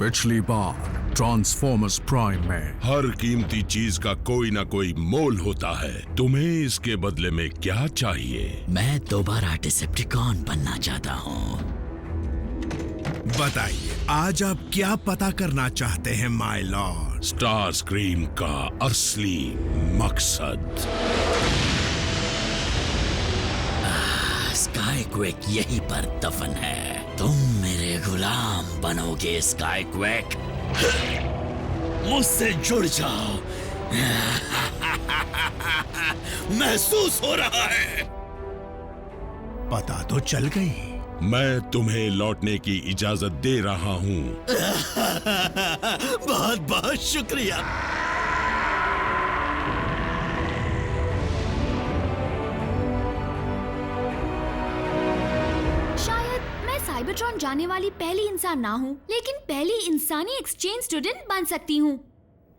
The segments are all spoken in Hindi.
पिछली बार ट्रांसफॉर्मर्स प्राइम में हर कीमती चीज का कोई ना कोई मोल होता है। तुम्हें इसके बदले में क्या चाहिए? मैं दोबारा डिसेप्टिकॉन बनना चाहता हूँ। बताइए, आज आप क्या पता करना चाहते हैं माय लॉर्ड? स्टार स्क्रीम का असली मकसद। स्काईक्वेक यहीं पर दफन है। तुम मेरे गुलाम बनोगे स्काईक्वेक। मुझसे जुड़ जाओ। महसूस हो रहा है। पता तो चल गई। मैं तुम्हें लौटने की इजाजत दे रहा हूँ। बहुत बहुत शुक्रिया। शायद मैं साइबरट्रॉन जाने वाली पहली इंसान ना हूँ, लेकिन पहली इंसानी एक्सचेंज स्टूडेंट बन सकती हूँ।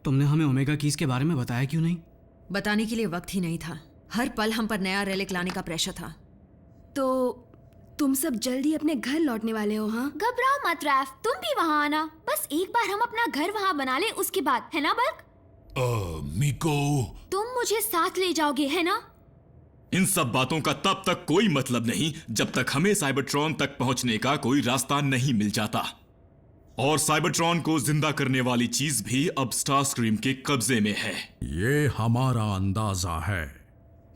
तुमने हमें ओमेगा कीज के बारे में बताया क्यों नहीं? बताने के लिए वक्त ही नहीं था। हर पल हम पर नया रेलिक लाने का प्रेशर था। तो तुम सब जल्दी अपने घर लौटने वाले हो? हाँ, घबराओ मत रैफ, तुम भी वहाँ आना। बस एक बार हम अपना घर वहाँ बना ले, उसके बाद, है ना बल्क? मिको, तुम मुझे साथ ले जाओगे, है ना? इन सब बातों का तब तक कोई मतलब नहीं जब तक हमें साइबरट्रॉन तक पहुंचने का कोई रास्ता नहीं मिल जाता। और साइबरट्रॉन को जिंदा करने वाली चीज भी अब स्टारस्क्रीम के कब्जे में है। ये हमारा अंदाजा है।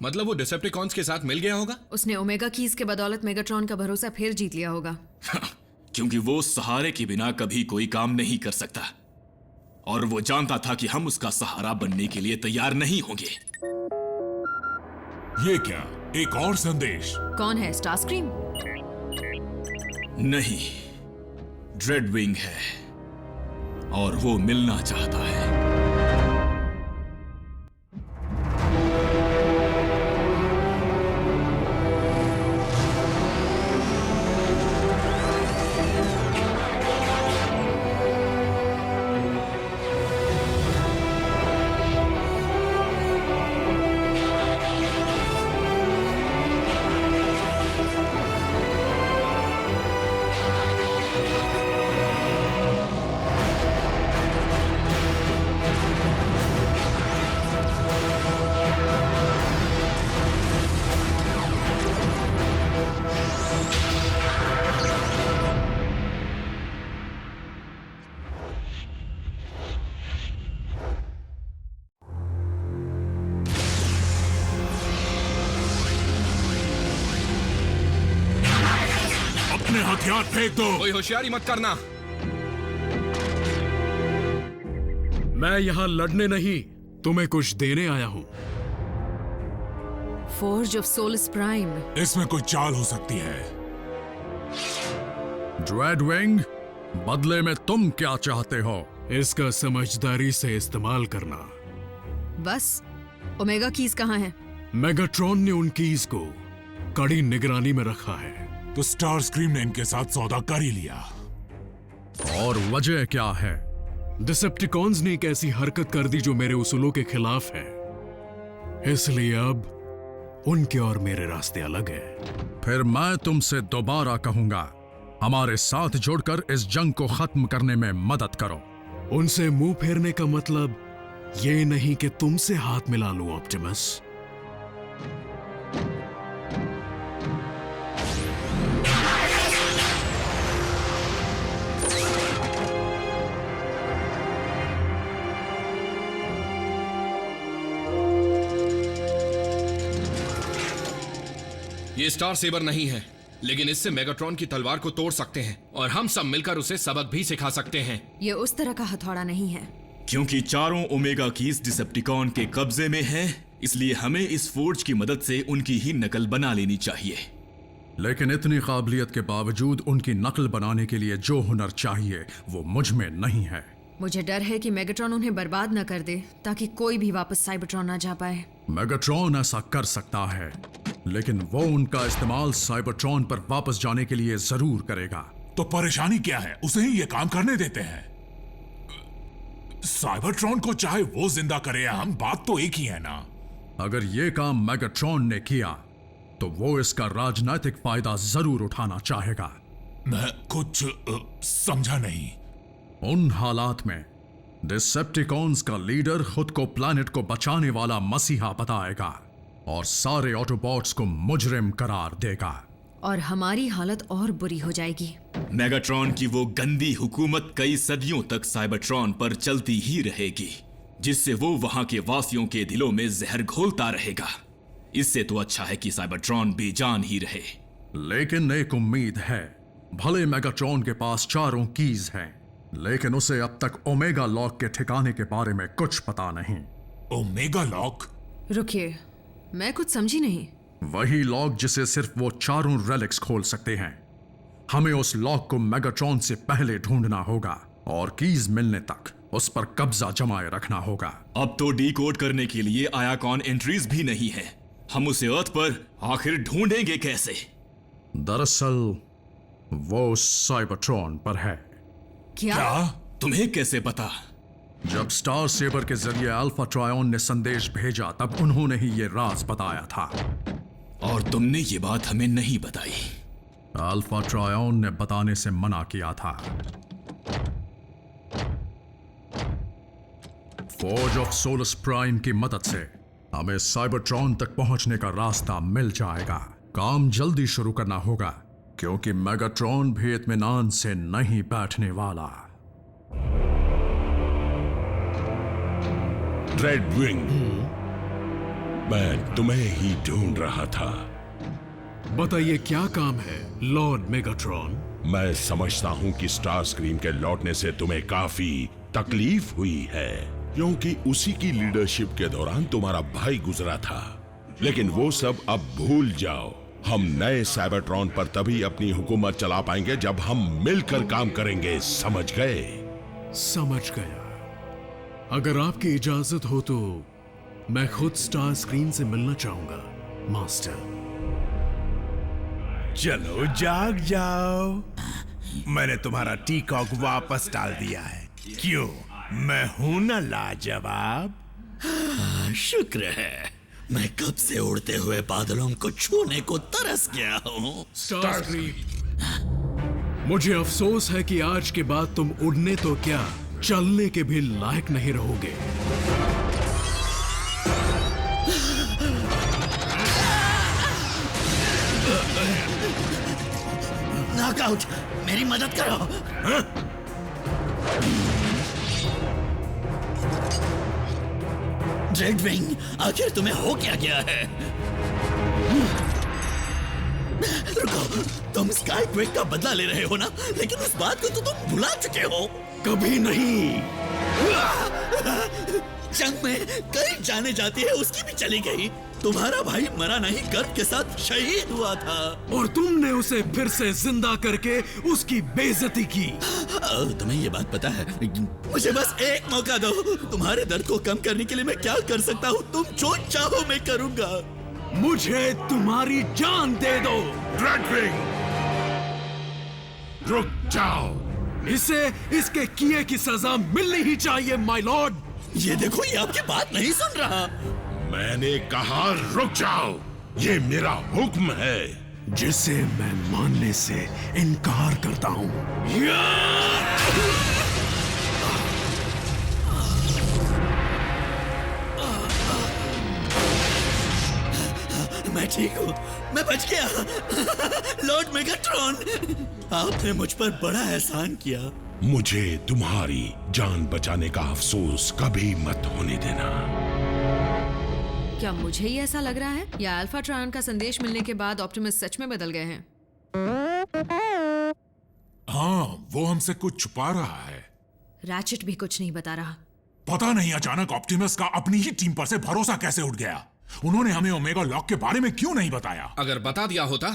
मतलब वो डिसेप्टिकॉन्स के साथ मिल गया होगा? उसने ओमेगा कीज के बदौलत मेगाट्रॉन का भरोसा फिर जीत लिया होगा। क्योंकि वो सहारे के बिना कभी कोई काम नहीं कर सकता, और वो जानता था कि हम उसका सहारा बनने के लिए तैयार नहीं होंगे। ये क्या, एक और संदेश? कौन है? स्टारस्क्रीम? नहीं, ड्रेडविंग है, और वो मिलना चाहता है। हथियार फेंक दो। कोई होशियारी मत करना। मैं यहाँ लड़ने नहीं, तुम्हें कुछ देने आया हूँ। Forge of Solus Prime. इसमें कोई चाल हो सकती है। ड्रेडविंग, बदले में तुम क्या चाहते हो? इसका समझदारी से इस्तेमाल करना। बस, ओमेगा कीज कहाँ है? मेगाट्रॉन ने उन कीज को कड़ी निगरानी में रखा है। तो स्टार स्क्रीम ने इनके साथ सौदा कर ही लिया। और वजह क्या है? डिसेप्टिकॉन्स ने एक ऐसी हरकत कर दी जो मेरे उसूलों के खिलाफ है, इसलिए अब उनके और मेरे रास्ते अलग हैं। फिर मैं तुमसे दोबारा कहूंगा, हमारे साथ जुड़कर इस जंग को खत्म करने में मदद करो। उनसे मुंह फेरने का मतलब ये नहीं कि तुमसे हाथ मिला लूं ऑप्टिमस। ये स्टार सेबर नहीं है, लेकिन इससे मेगाट्रॉन की तलवार को तोड़ सकते हैं, और हम सब मिलकर उसे सबक भी सिखा सकते हैं। ये उस तरह का हथौड़ा नहीं है। क्योंकि चारों ओमेगा कीज डिसेप्टिकॉन के कब्जे में हैं, इसलिए हमें इस फोर्ज की मदद से उनकी ही नकल बना लेनी चाहिए। लेकिन इतनी काबिलियत के बावजूद उनकी नकल बनाने के लिए जो हुनर चाहिए वो मुझ में नहीं है। मुझे डर है कि मेगाट्रॉन उन्हें बर्बाद न कर दे, ताकि कोई भी वापस साइबरट्रॉन ना जा पाए। मेगाट्रॉन ऐसा कर सकता है, लेकिन वो उनका इस्तेमाल साइबरट्रॉन पर वापस जाने के लिए जरूर करेगा। तो परेशानी क्या है? उसे ही ये काम करने देते हैं। साइबरट्रॉन को चाहे वो जिंदा करे या हम, बात तो एक ही है ना। अगर ये काम मेगाट्रॉन ने किया तो वो इसका राजनीतिक फायदा जरूर उठाना चाहेगा। मैं कुछ समझा नहीं। उन हालात में डिसेप्टिकॉन्स का लीडर खुद को प्लैनेट को बचाने वाला मसीहा बताएगा और सारे ऑटोबॉट्स को मुजरिम करार देगा। और हमारी हालत और बुरी हो जाएगी। मेगाट्रॉन की वो गंदी हुकूमत कई सदियों तक साइबरट्रॉन पर चलती ही रहेगी, जिससे वो वहां के वासियों के दिलों में जहर घोलता रहेगा। इससे तो अच्छा है कि साइबरट्रॉन बेजान ही रहे। लेकिन एक उम्मीद है। भले मेगाट्रॉन के पास 4 कीज हैं, लेकिन उसे अब तक ओमेगा लॉक के ठिकाने के बारे में कुछ पता नहीं। Omega lock? रुकिए, मैं कुछ समझी नहीं। वही लॉक जिसे सिर्फ वो 4 रेलिक्स खोल सकते हैं। हमें उस लॉक को मेगाट्रॉन से पहले ढूंढना होगा और कीज मिलने तक उस पर कब्जा जमाए रखना होगा। अब तो डीकोड करने के लिए आयाकॉन एंट्रीज भी नहीं है। हम उसे अर्थ पर आखिर ढूंढेंगे कैसे? दरअसल वो साइबरट्रॉन पर है। क्या? तुम्हें कैसे पता? जब स्टार सेबर के जरिए अल्फा ट्रायन ने संदेश भेजा तब उन्होंने ही ये राज बताया था। और तुमने ये बात हमें नहीं बताई। अल्फा ट्रायन ने बताने से मना किया था। फोर्ज ऑफ सोलस प्राइम की मदद से हमें साइबरट्रॉन तक पहुंचने का रास्ता मिल जाएगा। काम जल्दी शुरू करना होगा क्योंकि मेगाट्रॉन भी इत्मीनान से नहीं बैठने वाला। रेडविंग, मैं तुम्हें ही ढूंढ रहा था। बताइए क्या काम है लॉर्ड मेगाट्रॉन? मैं समझता हूं कि स्टार स्क्रीम के लौटने से तुम्हें काफी तकलीफ हुई है, क्योंकि उसी की लीडरशिप के दौरान तुम्हारा भाई गुजरा था। लेकिन वो सब अब भूल जाओ। हम नए साइबरट्रॉन पर तभी अपनी हुकूमत चला पाएंगे जब हम मिलकर काम करेंगे, समझ गए? समझ गया। अगर आपकी इजाजत हो तो मैं खुद स्टार स्क्रीन से मिलना चाहूंगा मास्टर। चलो जाग जाओ, मैंने तुम्हारा टीकॉक वापस डाल दिया है। क्यों, मैं हूं ना लाजवाब? शुक्र है, मैं कब से उड़ते हुए बादलों को छूने को तरस गया हूँ। स्टार स्क्रीन, मुझे अफसोस है कि आज के बाद तुम उड़ने तो क्या चलने के भी लायक नहीं रहोगे। नॉकआउट, मेरी मदद करो। रेडविंग, आखिर तुम्हें हो क्या गया है? रुको, तुम स्काई क्वेक का बदला ले रहे हो ना? लेकिन उस बात को तो तुम भुला चुके हो। कभी नहीं। जंग में कई जाने जाती है, उसकी भी चली गई। तुम्हारा भाई मरा नहीं, गर्व के साथ शहीद हुआ था। और तुमने उसे फिर से जिंदा करके उसकी बेइज्जती की। तुम्हें ये बात पता है? मुझे बस एक मौका दो। तुम्हारे दर्द को कम करने के लिए मैं क्या कर सकता हूँ? तुम जो चाहो मैं करूंगा। मुझे तुम्हारी जान दे दो। रेडविंग, रुक जाओ। इसे इसके किए की सजा मिलनी ही चाहिए माय लॉर्ड। ये देखो, ये आपकी बात नहीं सुन रहा। मैंने कहा रुक जाओ, ये मेरा हुक्म है जिसे मैं मानने से इनकार करता हूं। मैं ठीक हूँ, मैं बच गया। लॉर्ड मेगाट्रॉन, आपने मुझ पर बड़ा एहसान किया। मुझे तुम्हारी जान बचाने का अफसोस कभी मत होने देना। क्या मुझे ही ऐसा लग रहा है, या अल्फा ट्रायन का संदेश मिलने के बाद ऑप्टिमस सच में बदल गए हैं? हाँ, वो हमसे कुछ छुपा रहा है। रैचेट भी कुछ नहीं बता रहा। पता नहीं अचानक ऑप्टिमस का अपनी ही टीम पर से भरोसा कैसे उठ गया। उन्होंने हमें ओमेगा लॉक के बारे में क्यों नहीं बताया? अगर बता दिया होता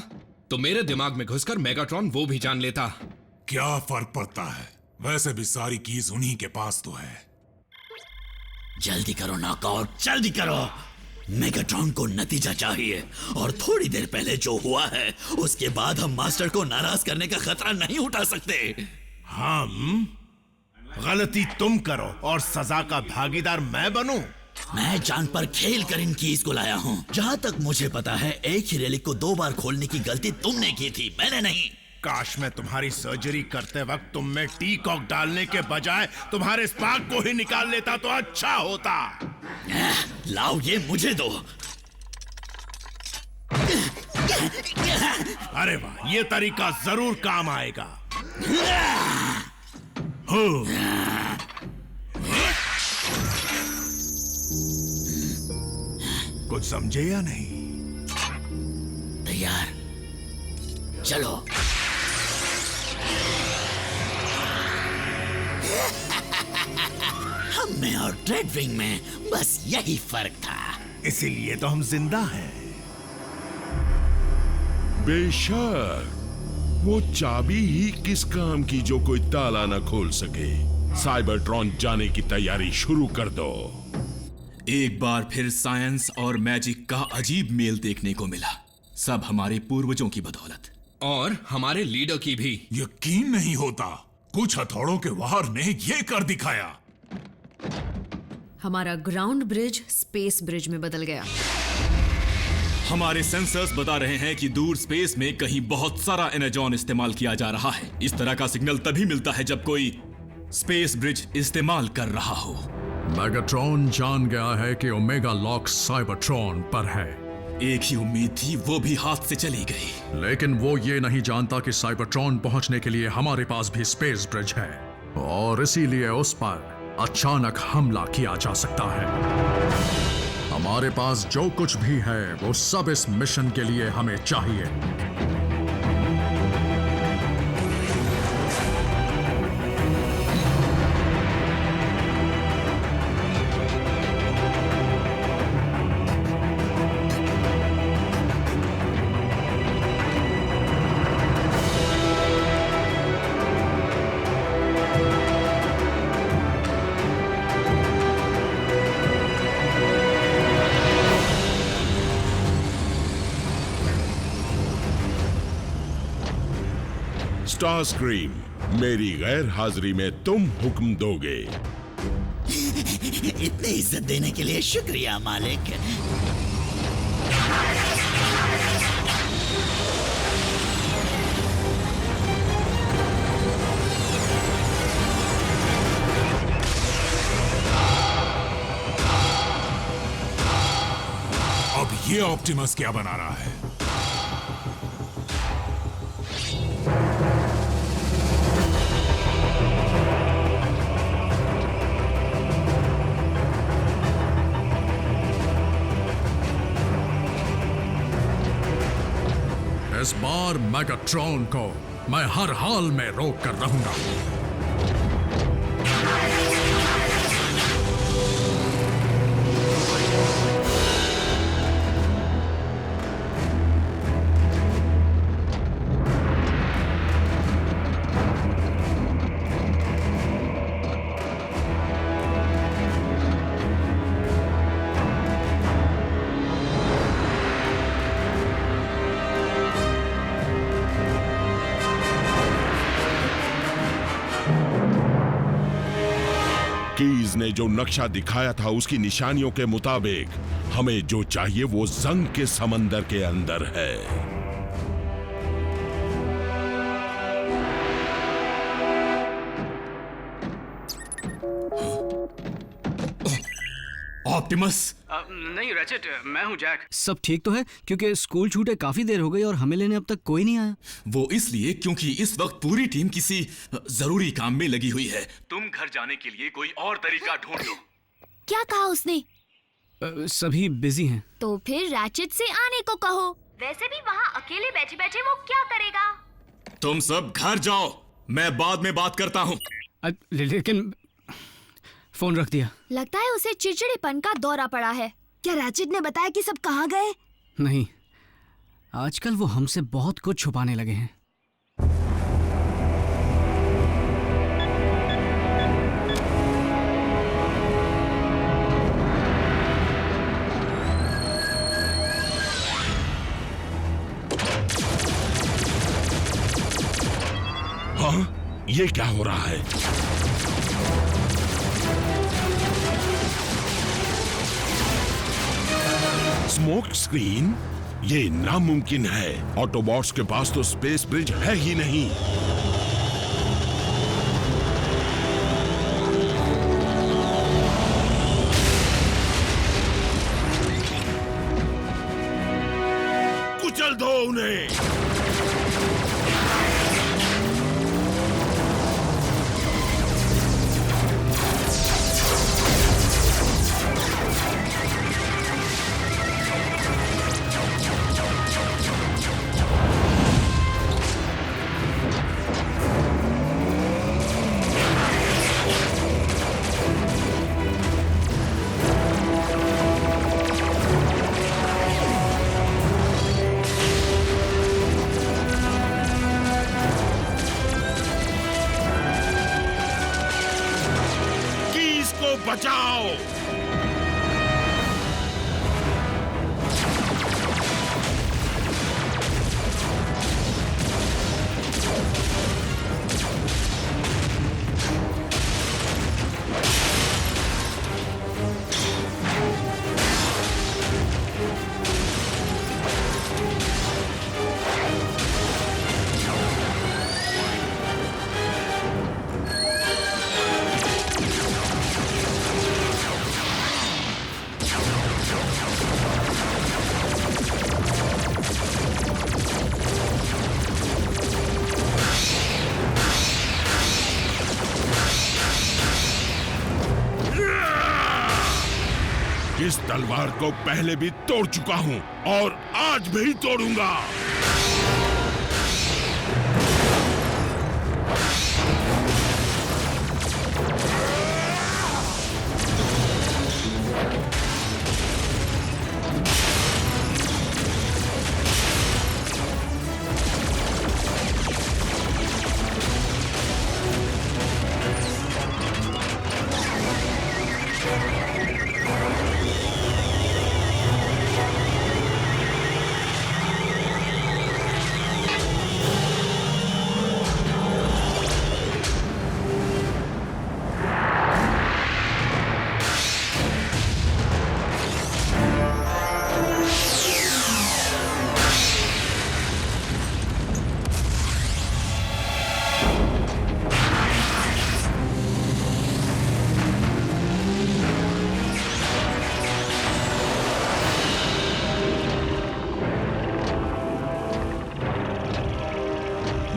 तो मेरे दिमाग में घुसकर मेगाट्रॉन वो भी जान लेता। क्या फर्क पड़ता है, वैसे भी सारी कीज उन्हीं के पास तो है। जल्दी करो नॉकआउट, जल्दी करो। मेगाट्रॉन को नतीजा चाहिए, और थोड़ी देर पहले जो हुआ है उसके बाद हम मास्टर को नाराज करने का खतरा नहीं उठा सकते। हम गलती तुम करो और सजा का भागीदार मैं बनूं? मैं जान पर खेल कर इन कीज को लाया हूँ। जहाँ तक मुझे पता है, एक ही रेलिक को 2 बार खोलने की गलती तुमने की थी, मैंने नहीं। काश मैं तुम्हारी सर्जरी करते वक्त तुम में टी-कॉक डालने के बजाय तुम्हारे स्पार्क को ही निकाल लेता तो अच्छा होता। लाओ ये मुझे दो। अरे वाह, ये तरीका जरूर काम आएगा। हो। कुछ समझे या नहीं? तैयार, चलो। हम में और ड्रेडविंग में बस यही फर्क था। इसीलिए तो हम जिंदा हैं। बेशक, वो चाबी ही किस काम की जो कोई ताला न खोल सके। साइबरट्रॉन जाने की तैयारी शुरू कर दो। एक बार फिर साइंस और मैजिक का अजीब मेल देखने को मिला, सब हमारे पूर्वजों की बदौलत। और हमारे लीडर की भी। यकीन नहीं होता, कुछ हथौड़ों के वार ने ये कर दिखाया। हमारा ग्राउंड ब्रिज स्पेस ब्रिज में बदल गया। हमारे सेंसर्स बता रहे हैं कि दूर स्पेस में कहीं बहुत सारा एनर्जॉन इस्तेमाल किया जा रहा है। इस तरह का सिग्नल तभी मिलता है जब कोई स्पेस ब्रिज इस्तेमाल कर रहा हो। मैगाट्रॉन जान गया है कि ओमेगा लॉक साइबरट्रॉन पर है। एक ही उम्मीद थी, वो भी हाथ से चली गई। लेकिन वो ये नहीं जानता कि साइबरट्रॉन पहुंचने के लिए हमारे पास भी स्पेस ब्रिज है और इसीलिए उस पर अचानक हमला किया जा सकता है। हमारे पास जो कुछ भी है वो सब इस मिशन के लिए हमें चाहिए। स्टारस्क्रीम, मेरी गैर हाजिरी में तुम हुक्म दोगे। इतनी इज्जत देने के लिए शुक्रिया मालिक। अब ये ऑप्टिमस क्या बना रहा है? इस बार मैगाट्रॉन को मैं हर हाल में रोक कर रहूंगा। कीज ने जो नक्शा दिखाया था उसकी निशानियों के मुताबिक हमें जो चाहिए वो जंग के समंदर के अंदर है। ऑप्टिमस। नहीं रैचेट, मैं हूँ जैक। सब ठीक तो है? क्योंकि स्कूल छूटे काफी देर हो गई और हमें लेने अब तक कोई नहीं आया। वो इसलिए क्योंकि इस वक्त पूरी टीम किसी जरूरी काम में लगी हुई है। तुम घर जाने के लिए कोई और तरीका ढूंढ लो। क्या कहा उसने? सभी बिजी हैं। तो फिर रैचेट से आने को कहो। वैसे भी वहाँ अकेले बैठे बैठे वो क्या करेगा? तुम सब घर जाओ, मैं बाद में बात करता हूँ। लेकिन फोन रख दिया। लगता है उसे चिड़चिड़ेपन का दौरा पड़ा है। क्या रैचेट ने बताया कि सब कहाँ गए? नहीं, आजकल वो हमसे बहुत कुछ छुपाने लगे हैं। हाँ, ये क्या हो रहा है? Smoke screen? ये नामुमकिन है। ऑटोबॉट्स के पास तो स्पेस ब्रिज है ही नहीं। कुचल दो उन्हें। बचाओ। इस तलवार को पहले भी तोड़ चुका हूं और आज भी तोड़ूंगा।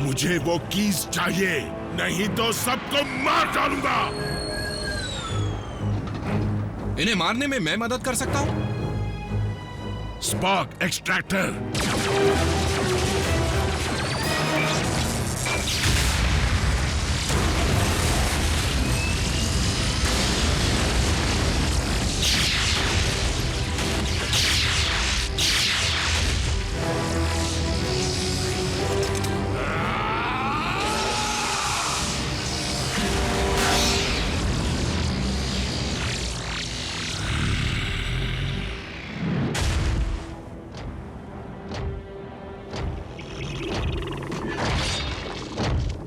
मुझे वो कीज चाहिए, नहीं तो सबको मार डालूंगा। इन्हें मारने में मैं मदद कर सकता हूं। Spark extractor.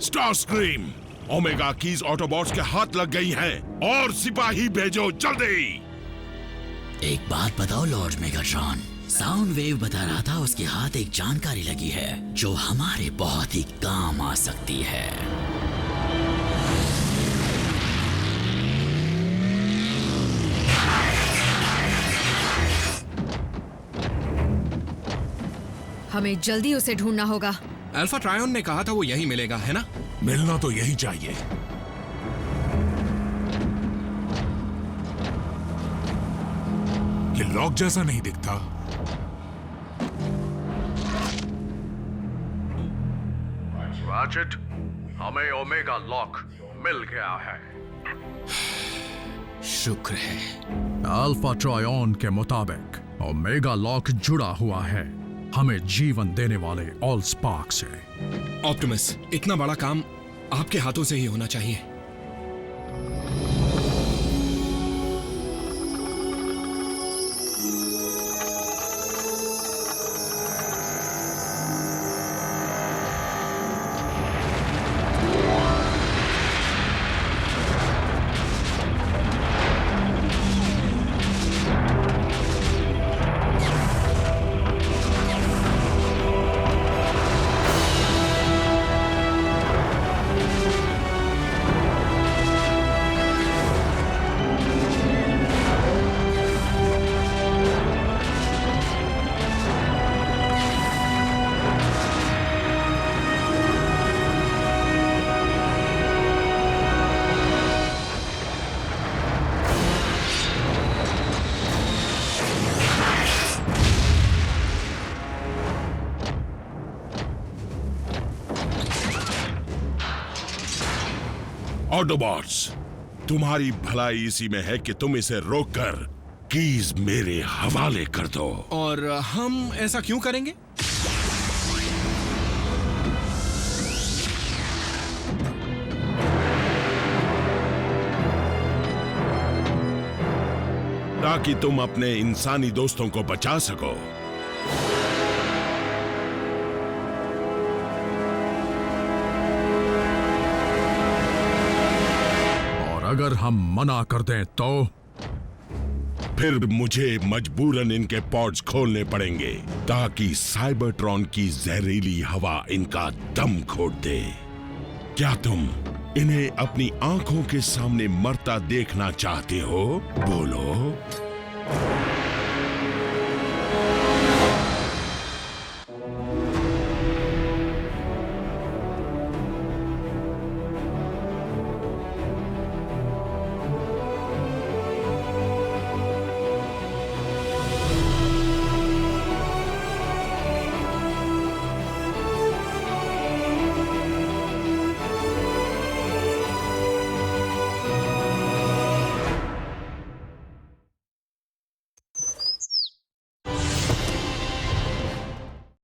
Starscream, Omega keys Autobots के हाथ लग गई हैं और सिपाही भेजो जल्दी। एक बात बताओ लॉर्ड मेगाट्रॉन, साउंड वेव बता रहा था उसके हाथ एक जानकारी लगी है जो हमारे बहुत ही काम आ सकती है। हमें जल्दी उसे ढूंढना होगा। अल्फा ट्रायन ने कहा था वो यहीं मिलेगा, है ना? मिलना तो यही चाहिए। ये लॉक जैसा नहीं दिखता। रैचेट, हमें ओमेगा लॉक मिल गया है। शुक्र है। अल्फा ट्रायन के मुताबिक ओमेगा लॉक जुड़ा हुआ है हमें जीवन देने वाले ऑल स्पार्क से। ऑप्टिमस, इतना बड़ा काम आपके हाथों से ही होना चाहिए। ऑटोबॉट्स, तुम्हारी भलाई इसी में है कि तुम इसे रोककर कीज मेरे हवाले कर दो। और हम ऐसा क्यों करेंगे? ताकि तुम अपने इंसानी दोस्तों को बचा सको। और अगर हम मना कर दें तो फिर मुझे मजबूरन इनके पॉड्स खोलने पड़ेंगे ताकि साइबरट्रॉन की जहरीली हवा इनका दम घोट दे। क्या तुम इन्हें अपनी आंखों के सामने मरता देखना चाहते हो? बोलो।